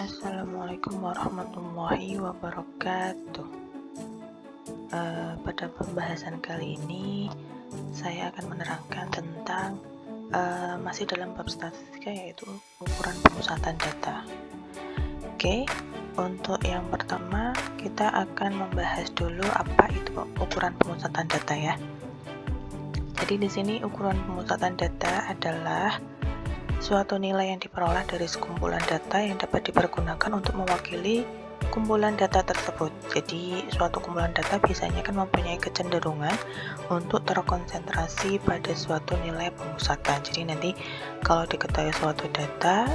Assalamualaikum warahmatullahi wabarakatuh. Pada pembahasan kali ini saya akan menerangkan tentang masih dalam bab statistika, yaitu ukuran pemusatan data. Oke, untuk yang pertama kita akan membahas dulu apa itu ukuran pemusatan data ya. Jadi di sini ukuran pemusatan data adalah suatu nilai yang diperoleh dari sekumpulan data yang dapat dipergunakan untuk mewakili kumpulan data tersebut. Jadi suatu kumpulan data biasanya kan mempunyai kecenderungan untuk terkonsentrasi pada suatu nilai pemusatan. Jadi nanti kalau diketahui suatu data,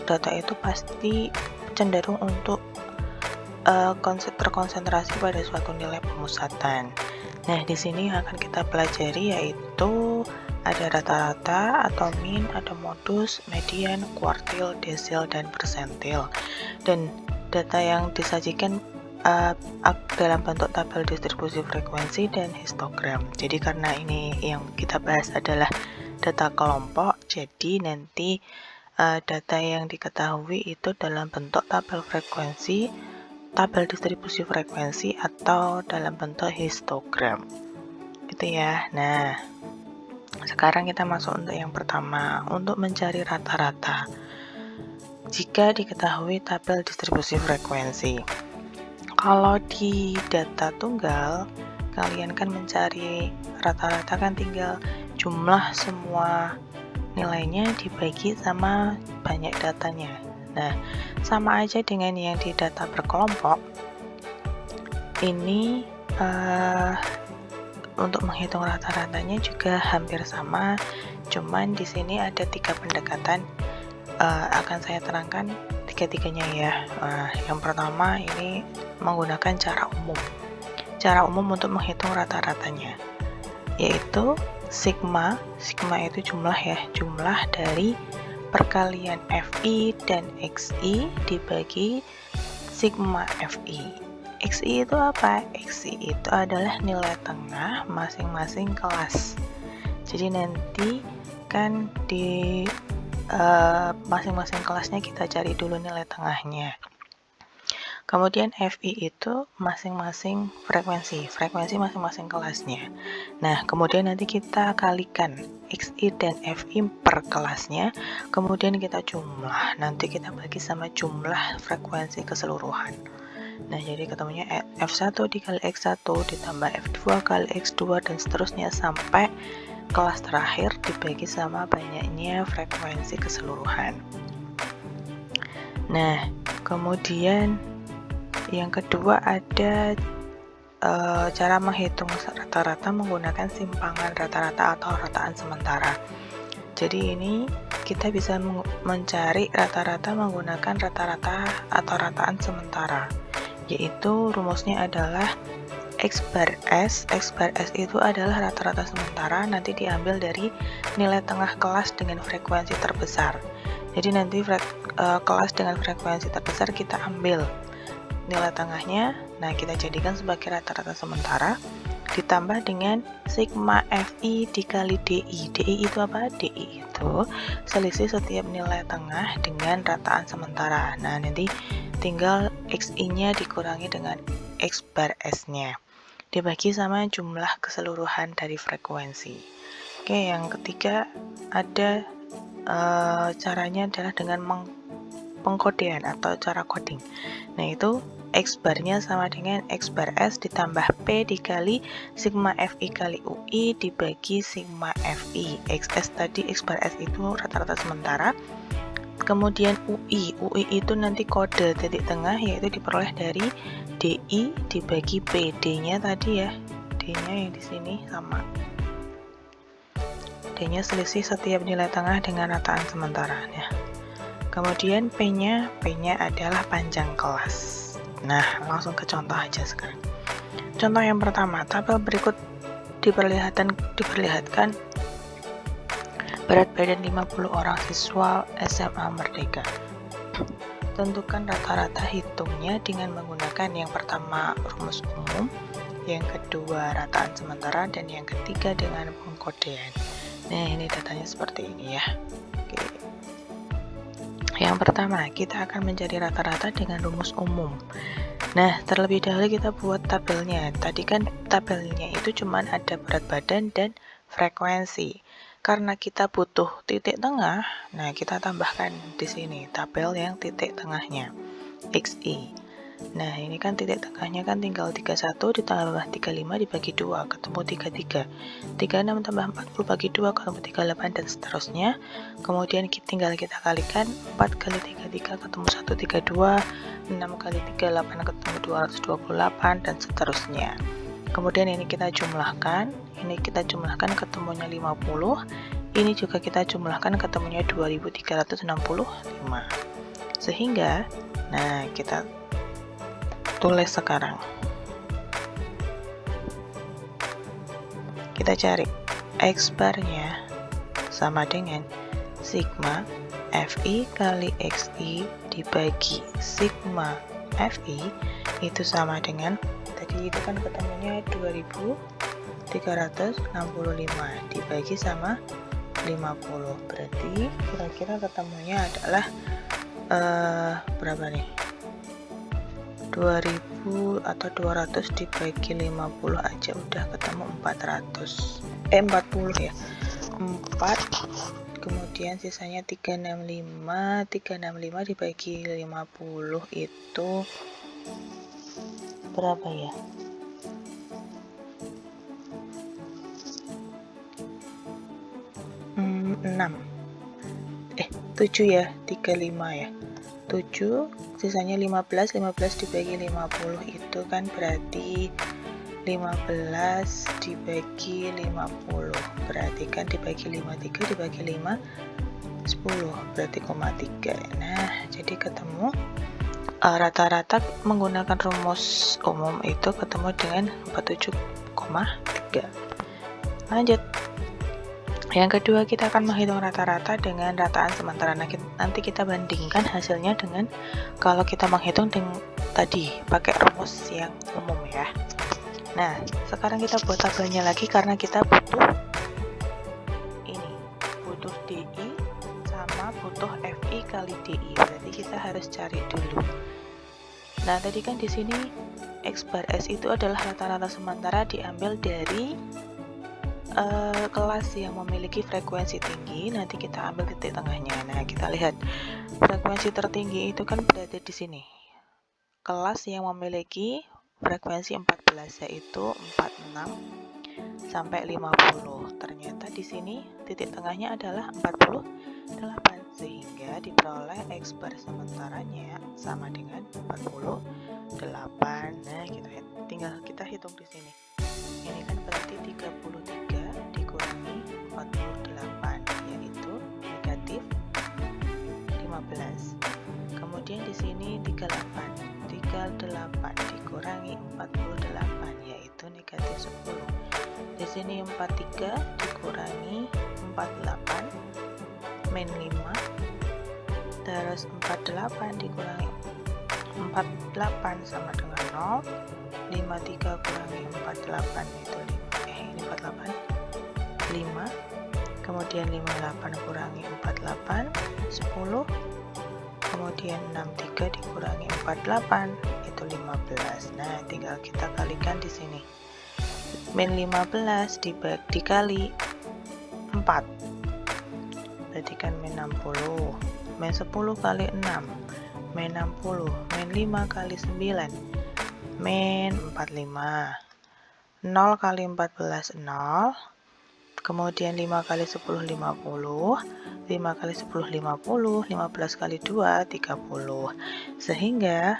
data itu pasti cenderung untuk terkonsentrasi pada suatu nilai pemusatan. Nah, di sini akan kita pelajari yaitu ada rata-rata atau mean, ada modus, median, kuartil, desil, dan persentil. Dan data yang disajikan dalam bentuk tabel distribusi frekuensi dan histogram. Jadi karena ini yang kita bahas adalah data kelompok, jadi nanti data yang diketahui itu dalam bentuk tabel frekuensi, tabel distribusi frekuensi, atau dalam bentuk histogram. Gitu ya. Nah, sekarang kita masuk untuk yang pertama, untuk mencari rata-rata. Jika diketahui tabel distribusi frekuensi, kalau di data tunggal, kalian kan mencari rata-rata kan tinggal jumlah semua nilainya dibagi sama banyak datanya. Nah, sama aja dengan yang di data berkelompok. Ini untuk menghitung rata-ratanya juga hampir sama, cuman di sini ada 3 pendekatan. Akan saya terangkan tiga-tiganya ya. Yang pertama ini menggunakan cara umum untuk menghitung rata-ratanya, yaitu sigma itu jumlah ya, jumlah dari perkalian FI dan XI dibagi sigma FI. XI itu apa? XI itu adalah nilai tengah masing-masing kelas. Jadi nanti kan di masing-masing kelasnya kita cari dulu nilai tengahnya. Kemudian FI itu masing-masing frekuensi masing-masing kelasnya. Nah, kemudian nanti kita kalikan XI dan FI per kelasnya, kemudian kita jumlah, nanti kita bagi sama jumlah frekuensi keseluruhan. Nah, jadi ketemunya F1 dikali X1 ditambah F2 kali X2 dan seterusnya sampai kelas terakhir dibagi sama banyaknya frekuensi keseluruhan. Nah, kemudian yang kedua ada cara menghitung rata-rata menggunakan simpangan rata-rata atau rataan sementara. Jadi ini kita bisa mencari rata-rata menggunakan rata-rata atau rataan sementara, yaitu rumusnya adalah X bar S itu adalah rata-rata sementara, nanti diambil dari nilai tengah kelas dengan frekuensi terbesar. Jadi nanti kelas dengan frekuensi terbesar kita ambil nilai tengahnya, nah kita jadikan sebagai rata-rata sementara, ditambah dengan sigma FI dikali DI. DI itu apa? DI itu selisih setiap nilai tengah dengan rataan sementara. Nah, nanti tinggal XI-nya dikurangi dengan X bar S-nya, dibagi sama jumlah keseluruhan dari frekuensi. Oke, yang ketiga ada caranya adalah dengan pengkodean atau cara coding. Nah, itu X barnya sama dengan X bar S ditambah P dikali sigma FI kali UI dibagi sigma FI. XS tadi, X bar S itu rata-rata sementara. Kemudian UI itu nanti kode titik tengah, yaitu diperoleh dari DI dibagi P. D-nya tadi ya, D-nya yang di sini sama. D-nya selisih setiap nilai tengah dengan rataan sementara. Ya. Kemudian P-nya adalah panjang kelas. Nah, langsung ke contoh aja sekarang. Contoh yang pertama, tabel berikut diperlihatkan berat badan 50 orang siswa SMA Merdeka. Tentukan rata-rata, hitungnya dengan menggunakan yang pertama rumus umum, yang kedua rataan sementara, dan yang ketiga dengan pengkodean. Nah, ini datanya seperti ini ya. Oke. Yang pertama, kita akan mencari rata-rata dengan rumus umum. Nah, terlebih dahulu kita buat tabelnya. Tadi kan tabelnya itu cuman ada berat badan dan frekuensi. Karena kita butuh titik tengah, nah kita tambahkan di sini tabel yang titik tengahnya, XI. Nah, ini kan titik tengahnya kan tinggal 31 ditambah 35 dibagi 2, ketemu 33. 36 tambah 40 bagi 2, ketemu 38, dan seterusnya. Kemudian tinggal kita kalikan 4 kali 33 ketemu 132, 6 kali 38 ketemu 228, dan seterusnya. Kemudian ini kita jumlahkan, ketemunya 50. Ini juga kita jumlahkan, ketemunya 2365. Sehingga, nah kita tulis sekarang. Kita cari X barnya sama dengan sigma Fi kali Xi dibagi sigma Fi itu sama dengan, tadi itu kan ketemunya 2365 dibagi sama 50. Berarti kira-kira ketemunya adalah berapa nih? 2000 atau 200 dibagi 50 aja udah ketemu 40 ya. 4, kemudian sisanya 365 dibagi 50 itu berapa ya? 7 ya, 35 ya. 7, sisanya 15 dibagi 50 itu kan berarti 15 dibagi 50, berarti kan dibagi 53 dibagi 5 10, berarti 0,3. Nah, jadi ketemu rata-rata menggunakan rumus umum itu ketemu dengan 47,3. Lanjut. Yang kedua, kita akan menghitung rata-rata dengan rataan sementara. Nanti kita bandingkan hasilnya dengan kalau kita menghitung tadi pakai rumus yang umum ya. Nah, sekarang kita buat tabelnya lagi karena kita butuh DI sama butuh Fi kali DI. Berarti kita harus cari dulu. Nah, tadi kan di sini X bar S itu adalah rata-rata sementara diambil dari kelas yang memiliki frekuensi tinggi. Nanti kita ambil titik tengahnya. Nah, kita lihat frekuensi tertinggi itu kan berada di sini. Kelas yang memiliki frekuensi 14 yaitu 46 sampai 50. Ternyata di sini titik tengahnya adalah 48, sehingga diperoleh X bar sementaranya sama dengan 48. Nah, tinggal kita hitung di sini. Ini kan berarti 33 dikurangi 48, yaitu negatif 15. Kemudian di sini 38 dikurangi 48, yaitu negatif 10. Di sini 43 dikurangi 48 min 5, terus 48 dikurangi 48 sama dengan 0. 53 kurangi 48 itu 5. Kemudian 58 kurangi 48 10. Kemudian 63 dikurangi 48 itu 15. Nah, tinggal kita kalikan di sini. Min 15 dikali 4 berarti kan min 60. Min 10 kali 6 min 60. Min 5 kali 9 min 45. 0 kali 14 0. Kemudian 5 kali 10 50. 5 kali 10 50. 15 kali 2 30. Sehingga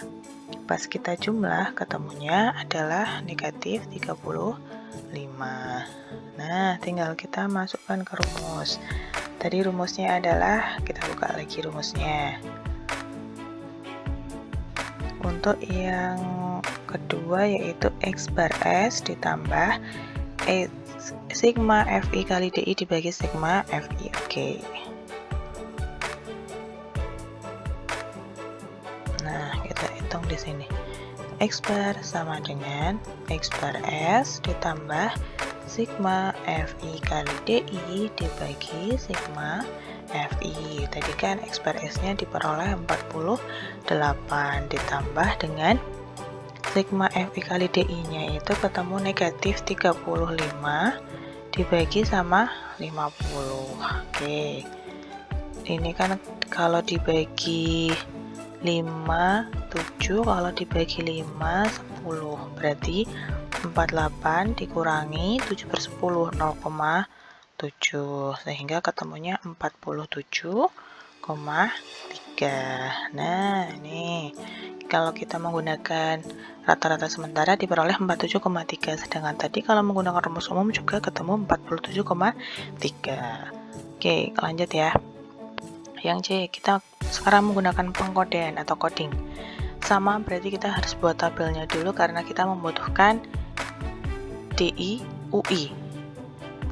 pas kita jumlah ketemunya adalah negatif 35. Nah, tinggal kita masukkan ke rumus. Tadi rumusnya adalah, kita buka lagi rumusnya. Untuk yang kedua yaitu X bar S ditambah sigma Fi kali DI dibagi sigma Fi. Oke. Nah, kita hitung di sini. X bar sama dengan X bar S ditambah sigma Fi kali DI dibagi sigma FI. Tadi kan ekspresinya diperoleh 48 ditambah dengan sigma FI kali DI nya itu ketemu negatif 35 dibagi sama 50. Oke, ini kan kalau dibagi 5 7, kalau dibagi 5 10, berarti 48 dikurangi 7/10 0,7, sehingga ketemunya 47,3. Nah, ini kalau kita menggunakan rata-rata sementara diperoleh 47,3, sedangkan tadi kalau menggunakan rumus umum juga ketemu 47,3. Oke, lanjut ya. Yang C, kita sekarang menggunakan pengkodean atau coding. Sama, berarti kita harus buat tabelnya dulu karena kita membutuhkan DI, UI.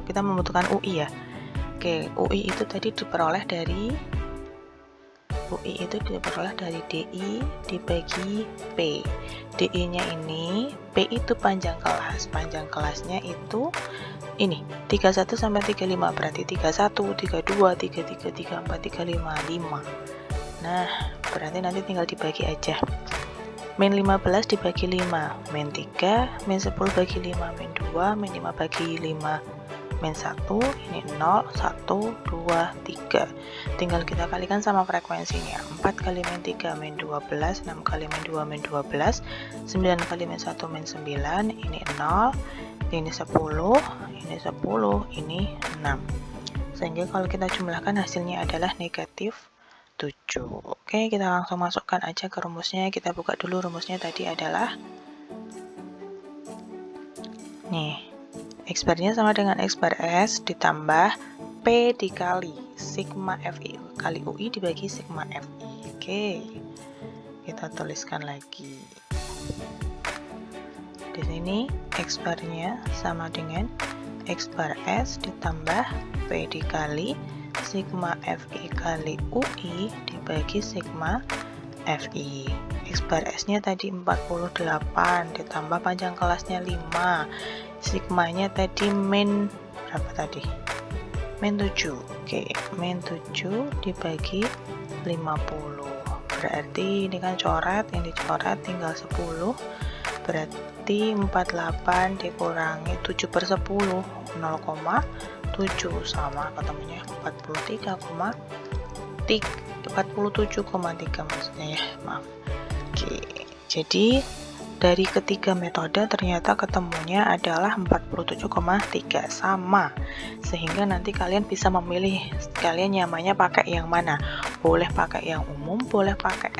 Kita membutuhkan UI ya. Oke, UI itu tadi diperoleh dari DI dibagi P. DI-nya ini, P itu panjang kelas. Panjang kelasnya itu ini 31 sampai 35, berarti 31, 32, 33, 34, 35, 5. Nah, berarti nanti tinggal dibagi aja. Min 15 dibagi 5, min 3, min 10 bagi 5, min 2, min 5 bagi 5, min 1, ini 0, 1, 2, 3. Tinggal kita kalikan sama frekuensinya. 4 kali min 3, min 12, 6 kali min 2, min 12, 9 kali min 1, min 9, ini 0, ini 10, ini 10, ini 6. Sehingga kalau kita jumlahkan hasilnya adalah negatif 7. Oke, kita langsung masukkan aja ke rumusnya. Kita buka dulu rumusnya tadi adalah nih, X barnya sama dengan X bar S ditambah P dikali sigma FI kali UI dibagi sigma FI. Oke, kita tuliskan lagi. Di sini X barnya sama dengan X bar S ditambah P dikali sigma FI kali UI dibagi sigma FI. X bar S nya tadi 48 ditambah panjang kelasnya 5, sigmanya tadi min berapa tadi? Min 7. Oke, min 7 dibagi 50, berarti ini kan coret, yang dicoret tinggal 10, berarti 48 dikurangi 7/10, 0,7, sama ketemunya 47,3 maksudnya ya, maaf. Oke, jadi dari ketiga metode ternyata ketemunya adalah 47,3, sama, sehingga nanti kalian bisa memilih kalian nyamannya pakai yang mana. Boleh pakai yang umum, boleh pakai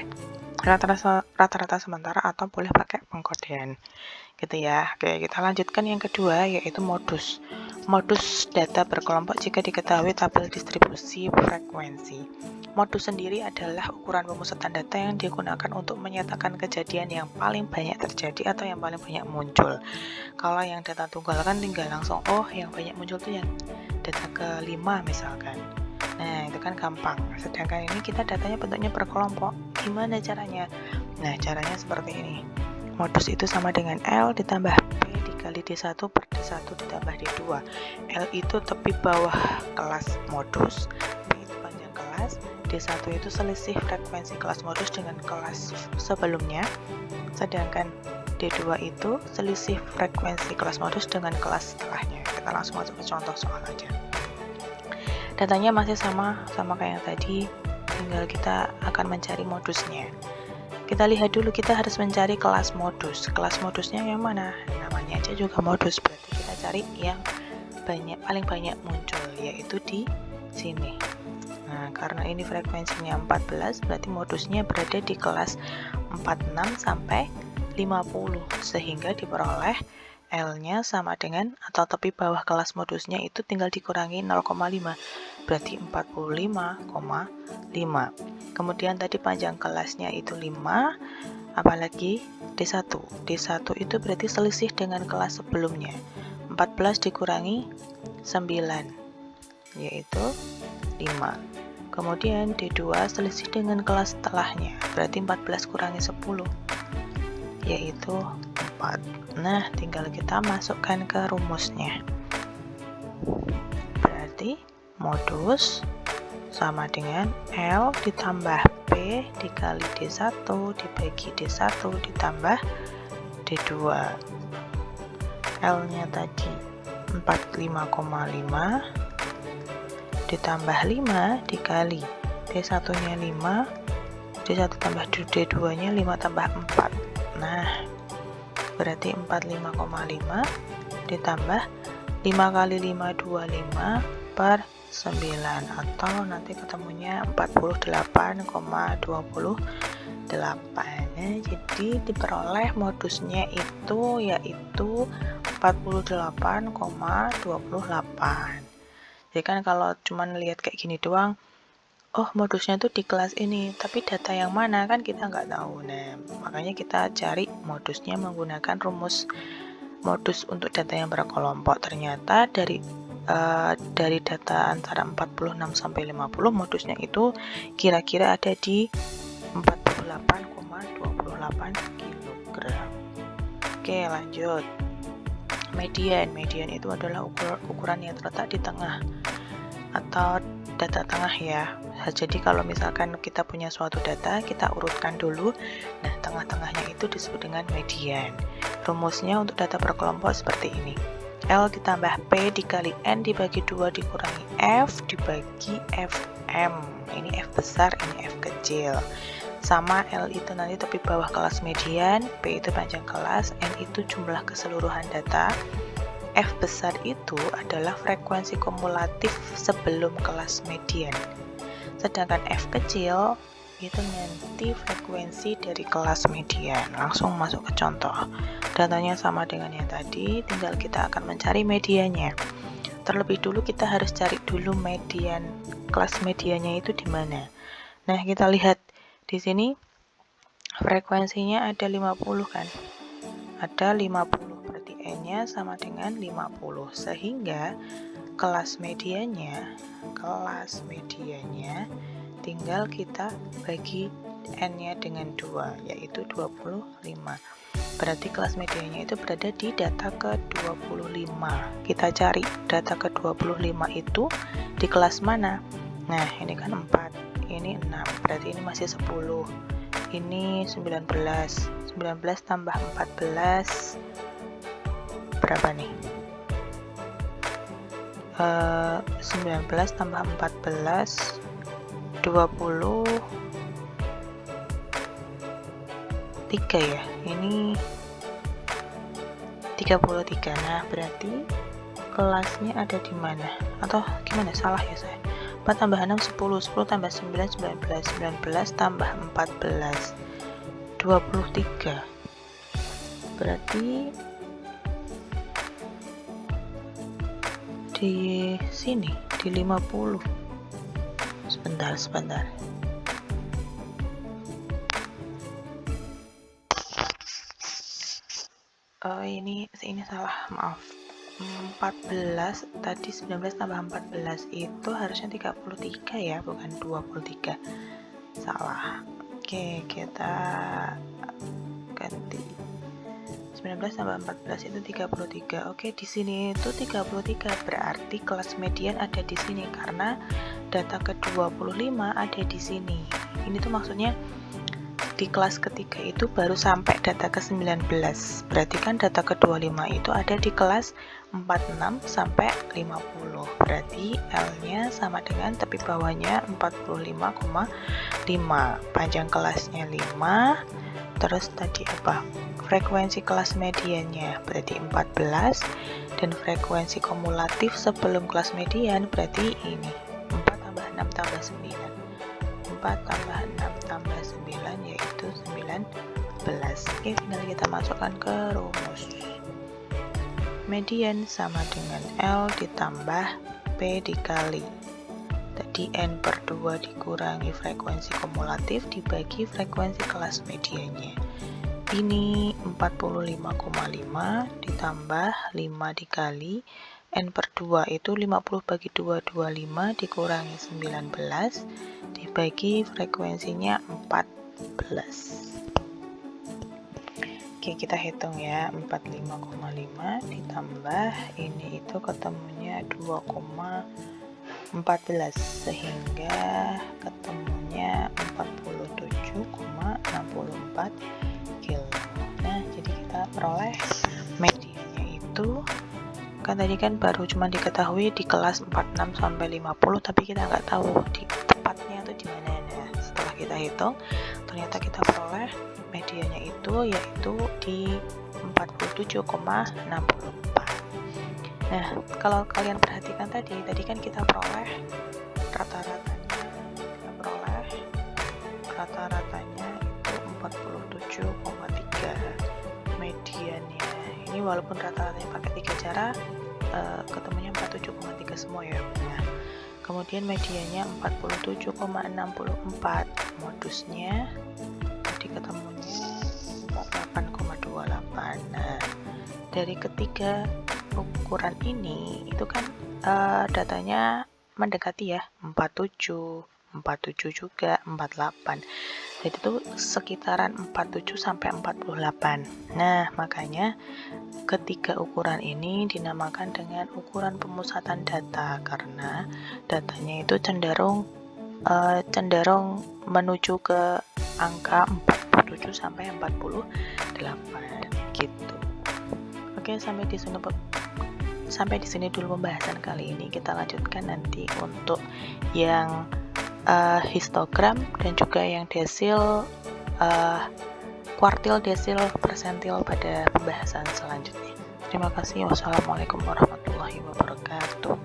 rata-rata sementara, atau boleh pakai pengkodean gitu ya. Oke, kita lanjutkan yang kedua, yaitu modus data berkelompok jika diketahui tabel distribusi frekuensi. Modus sendiri adalah ukuran pemusatan data yang digunakan untuk menyatakan kejadian yang paling banyak terjadi atau yang paling banyak muncul. Kalau yang data tunggal kan tinggal langsung, oh yang banyak muncul tuh yang data ke-5 misalkan. Nah, itu kan gampang. Sedangkan ini kita datanya bentuknya berkelompok. Gimana caranya? Nah, caranya seperti ini. Modus itu sama dengan L ditambah P dikali D1 per D1 ditambah D2. L itu tepi bawah kelas modus, P itu panjang kelas, D1 itu selisih frekuensi kelas modus dengan kelas sebelumnya, sedangkan D2 itu selisih frekuensi kelas modus dengan kelas setelahnya. Kita langsung masuk ke contoh soal aja. Datanya masih sama kayak yang tadi, tinggal kita akan mencari modusnya. Kita lihat dulu, kita harus mencari kelas modus. Kelas modusnya yang mana? Namanya aja juga modus, berarti kita cari yang paling banyak muncul, yaitu di sini. Nah, karena ini frekuensinya 14, berarti modusnya berada di kelas 46 sampai 50, sehingga diperoleh L-nya sama dengan, atau tepi bawah kelas modusnya itu tinggal dikurangi 0,5, berarti 45,5. Kemudian tadi panjang kelasnya itu 5, apalagi D1. D1 itu berarti selisih dengan kelas sebelumnya. 14 dikurangi 9, yaitu 5. Kemudian D2 selisih dengan kelas setelahnya, berarti 14 kurangi 10, yaitu 4. Nah, tinggal kita masukkan ke rumusnya. Berarti modus sama dengan L ditambah P dikali D1 dibagi D1 ditambah D2. L nya tadi 45,5 ditambah 5 dikali D1 nya 5, D1 tambah D2 nya 5 tambah 4. Nah berarti 45,5 ditambah 5 kali 5 25 per 9, atau nanti ketemunya 48,28. Jadi diperoleh modusnya itu yaitu 48,28. Jadi kan kalau cuman lihat kayak gini doang, oh modusnya tuh di kelas ini, tapi data yang mana kan kita nggak tahu. Nah makanya kita cari modusnya menggunakan rumus modus untuk data yang berkelompok. Ternyata dari data antara 46 sampai 50 modusnya itu kira-kira ada di 48,28 kg. Oke, lanjut. Median itu adalah ukuran yang terletak di tengah atau data tengah ya. Jadi kalau misalkan kita punya suatu data, kita urutkan dulu. Nah, tengah-tengahnya itu disebut dengan median. Rumusnya untuk data berkelompok seperti ini. L ditambah P dikali N dibagi 2 dikurangi F dibagi FM. Ini F besar, ini F kecil. Sama L itu nanti tepi bawah kelas median, P itu panjang kelas, N itu jumlah keseluruhan data. F besar itu adalah frekuensi kumulatif sebelum kelas median. Sedangkan F kecil itu nanti frekuensi dari kelas median. Langsung masuk ke contoh. Datanya sama dengan yang tadi, tinggal kita akan mencari mediannya. Terlebih dulu kita harus cari dulu median, kelas mediannya itu di mana. Nah, kita lihat di sini frekuensinya ada 50 kan? Ada 50, berarti N-nya sama dengan 50. Sehingga kelas mediannya tinggal kita bagi N-nya dengan 2, yaitu 25. Berarti kelas mediannya itu berada di data ke-25. Kita cari data ke-25 itu di kelas mana? Nah, ini kan 4, ini 6, berarti ini masih 10. Ini 19 tambah 14 berapa nih? 19 tambah 14 23 ya. Ini 33. Nah, berarti kelasnya ada di mana? Atau gimana? Salah ya saya. 4 tambah 6 10, 10 tambah 9 19, 19 tambah 14 23. Berarti di sini di 50. Sebentar. Oh, ini salah, maaf. 14 tadi 19 tambah 14 itu harusnya 33 ya, bukan 23. Salah. Oke, kita ganti. 19 tambah 14 itu 33. Oke, di sini itu 33, berarti kelas median ada di sini karena data ke-25 ada di sini. Ini tuh maksudnya di kelas ketiga itu baru sampai data ke-19. Berarti kan data ke-25 itu ada di kelas 46 sampai 50. Berarti L-nya sama dengan tepi bawahnya 45,5. Panjang kelasnya 5. Terus tadi apa? Frekuensi kelas mediannya berarti 14, dan frekuensi kumulatif sebelum kelas median berarti ini 4 tambah 6 tambah 9. 4 tambah 6 tambah 9 yaitu 19. Oke, tinggal kita masukkan ke rumus. Median sama dengan L ditambah P dikali tadi N per 2 dikurangi frekuensi kumulatif dibagi frekuensi kelas mediannya. Ini 45,5 ditambah 5 dikali N per 2 itu 50 bagi 2 25 dikurangi 19 dibagi frekuensinya 14. Oke, kita hitung ya. 45,5 ditambah ini itu ketemunya 2,5 14, sehingga ketemunya 47,64 kilo. Nah, jadi kita peroleh medianya itu, kan tadi kan baru cuma diketahui di kelas 46 sampai 50, tapi kita nggak tahu di tepatnya itu di mana. Nah, setelah kita hitung, ternyata kita peroleh medianya itu yaitu di 47,64. Nah, kalau kalian perhatikan tadi kan kita peroleh rata-ratanya itu 47,3 mediannya. Ini walaupun rata-ratanya pakai 3 cara, ketemunya 47,3 semua ya. Nah, kemudian mediannya 47,64, modusnya jadi ketemunya 48,28. Nah, dari ketiga ukuran ini itu kan datanya mendekati ya, 47 juga 48. Jadi itu sekitaran 47 sampai 48. Nah, makanya ketiga ukuran ini dinamakan dengan ukuran pemusatan data, karena datanya itu cenderung menuju ke angka 47 sampai 48 gitu. Oke, sampai di sini dulu pembahasan kali ini. Kita lanjutkan nanti untuk yang histogram dan juga yang desil, kuartil, desil, persentil pada pembahasan selanjutnya. Terima kasih. Wassalamualaikum warahmatullahi wabarakatuh.